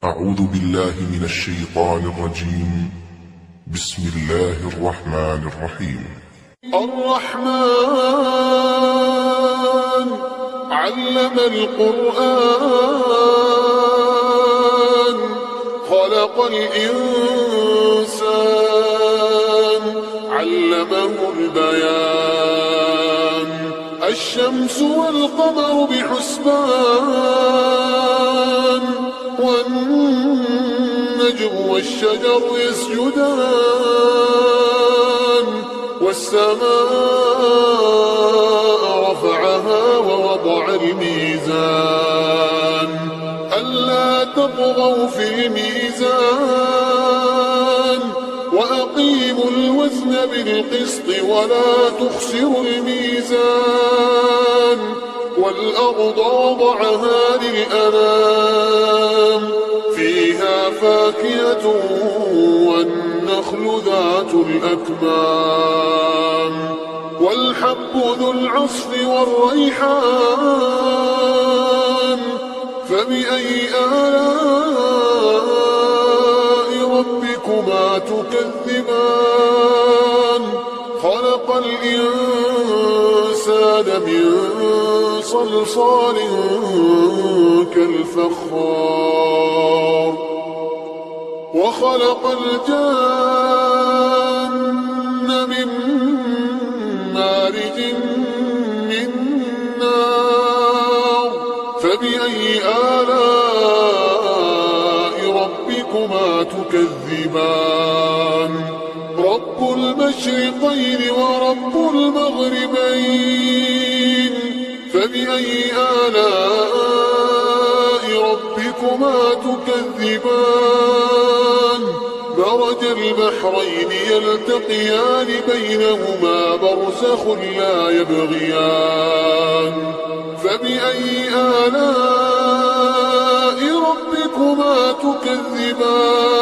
أعوذ بالله من الشيطان الرجيم. بسم الله الرحمن الرحيم. الرحمن علم القرآن خلق الإنسان علمه البيان الشمس والقمر بحسبان والنجم والشجر يسجدان والسماء رفعها ووضع الميزان ألا تطغوا في الميزان وأقيموا الوزن بالقسط ولا تخسروا الميزان والأرض وضعها للأنام فيها فاكهة والنخل ذات الأكمام والحب ذو العصف والريحان فبأي آلاء ربكما تكذبان خلق الإنسان من صلصال كالفخار وخلق الجن من مارج من نار فبأي آلاء ربكما تكذبان رب المشرقين ورب المغربين فبأي آلاء ربكما تكذبان مرج البحرين يلتقيان بينهما برزخ لا يبغيان فبأي آلاء ربكما تكذبان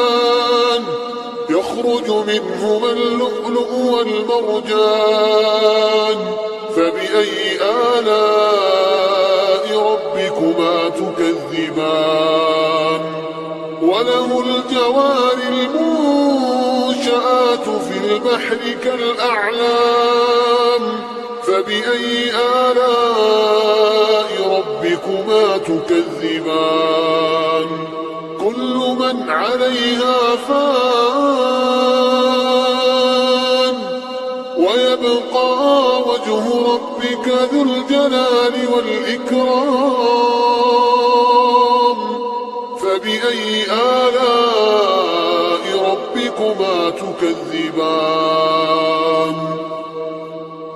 يخرج منهما اللؤلؤ والمرجان فبأي آلاء ربكما تكذبان وله الجوار المنشآت في البحر كالأعلام فبأي آلاء ربكما تكذبان كل من عليها فان ويبقى وجه ربك ذو الجلال والإكرام فبأي آلاء ربكما تكذبان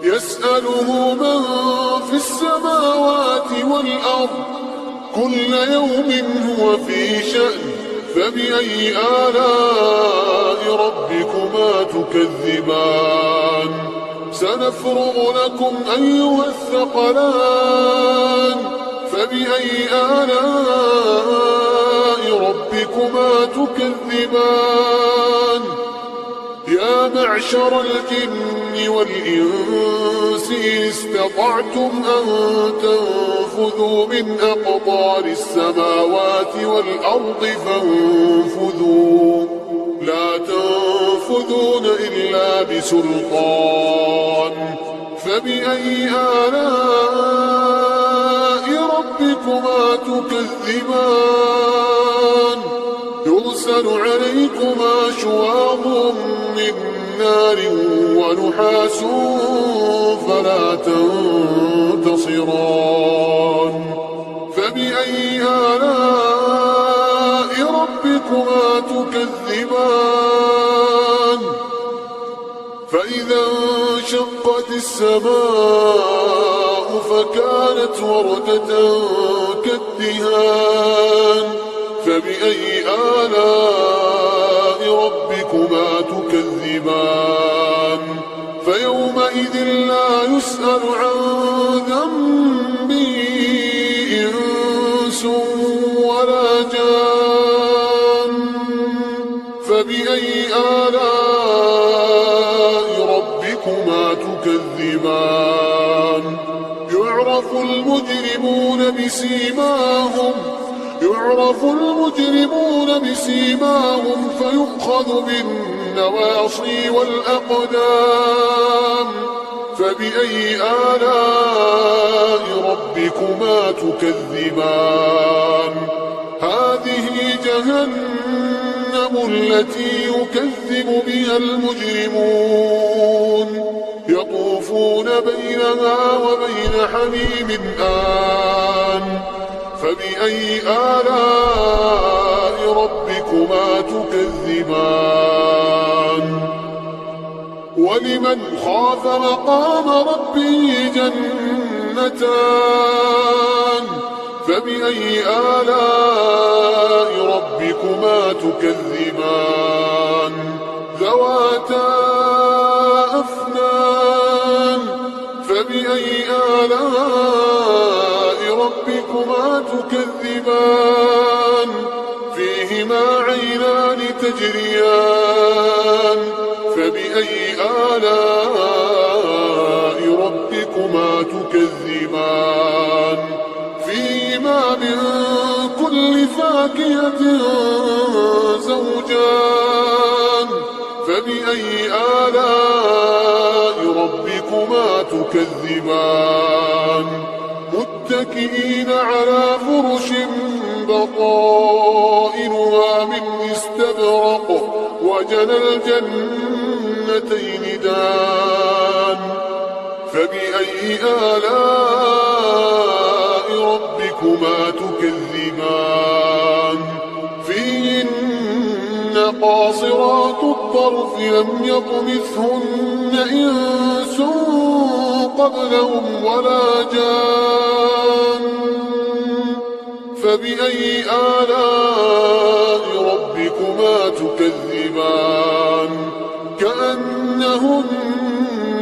يسأله من في السماوات والأرض كل يوم هو في شأن فبأي آلاء ربكما تكذبان سنفرغ لكم أيها الثقلان فبأي آلاء ربكما تكذبان يا معشر الجن والإنس إن استطعتم أن تنفذوا من أقطار السماوات والأرض فانفذوا لا تنفذون إلا بسلطان فبأي آلاء ربكما تكذبان يرسل عليكما شواظ من نار ونحاس فلا تنتصران فبأي آلاء ربكما تكذبان فإذا انشقت السماء فكانت وردة كالدهان فبأي آلاء ربكما تكذبان فيومئذ لا يسأل عن ذنبه إنس ولا جان فبأي آلاء ربكما تكذبان يعرف المجرمون بسيماهم يعرف المجرمون بسيماهم فيؤخذ بالنواصي والأقدام فبأي آلاء ربكما تكذبان هذه جهنم التي يكذب بها المجرمون يطوفون بينها وبين حميم آن فبأي آلاء ربكما تكذبان ولمن خاف مقام ربه جنتان فبأي آلاء ربكما تكذبان ذواتا أفنان فبأي آلاء ربكما تكذبان فيهما عينان تجريان فبأي آلاء ربكما تكذبان فيهما من كل فاكهة زوجان فبأي آلاء ربكما تكذبان متكئين على فرش بطائنها من استبرق وجنى الجنتين دان فبأي آلاء ربكما تكذبان فيهن قاصرات الطرف لم يطمثهن إنس قبلهم ولا جان فبأي آلاء ربكما تكذبان كأنهن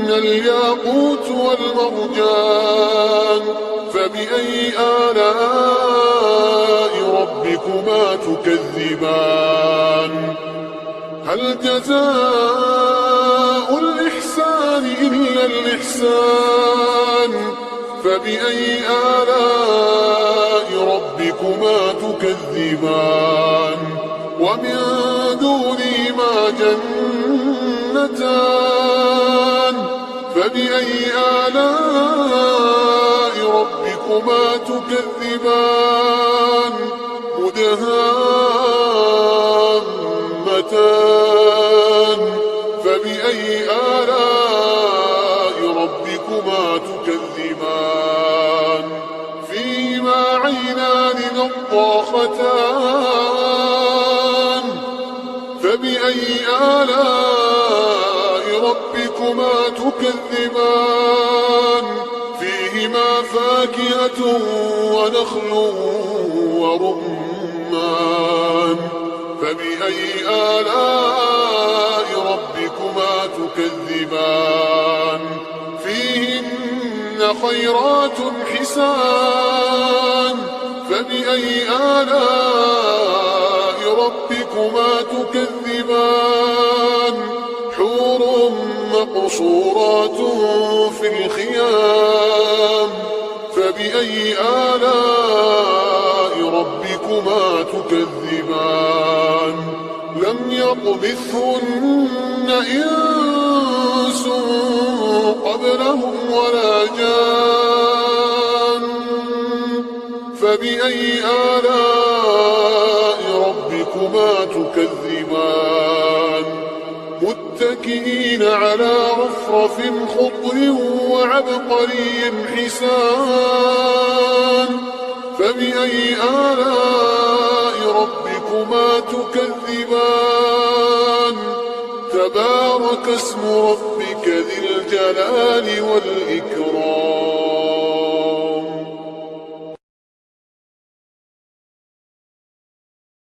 الياقوت والمرجان فبأي آلاء ربكما تكذبان هل جزاء الإحسان إلا الإحسان فبأي آلاء ربكما تكذبان ومن دونهما جنتان فبأي آلاء ربكما تكذبان مدهامتان فبأي آلاء ربكما تكذبان فيهما عينان نضاختان فبأي آلاء ربكما تكذبان فيهما فاكهة ونخل ورمان فبأي آلاء ربكما تكذبان فيهن خيرات حسان فبأي آلاء ربكما تكذبان حور مقصورات في الخيام فبأي آلاء ربكما تكذبان لم يطمثهن إنس قبلهم ولا جان فبأي آلاء ربكما تكذبان متكئين على رفرف خضر وعبقري حسان فبأي آلاء ربكما تكذبان تبارك اسم ربك ذي الجلال والإكرام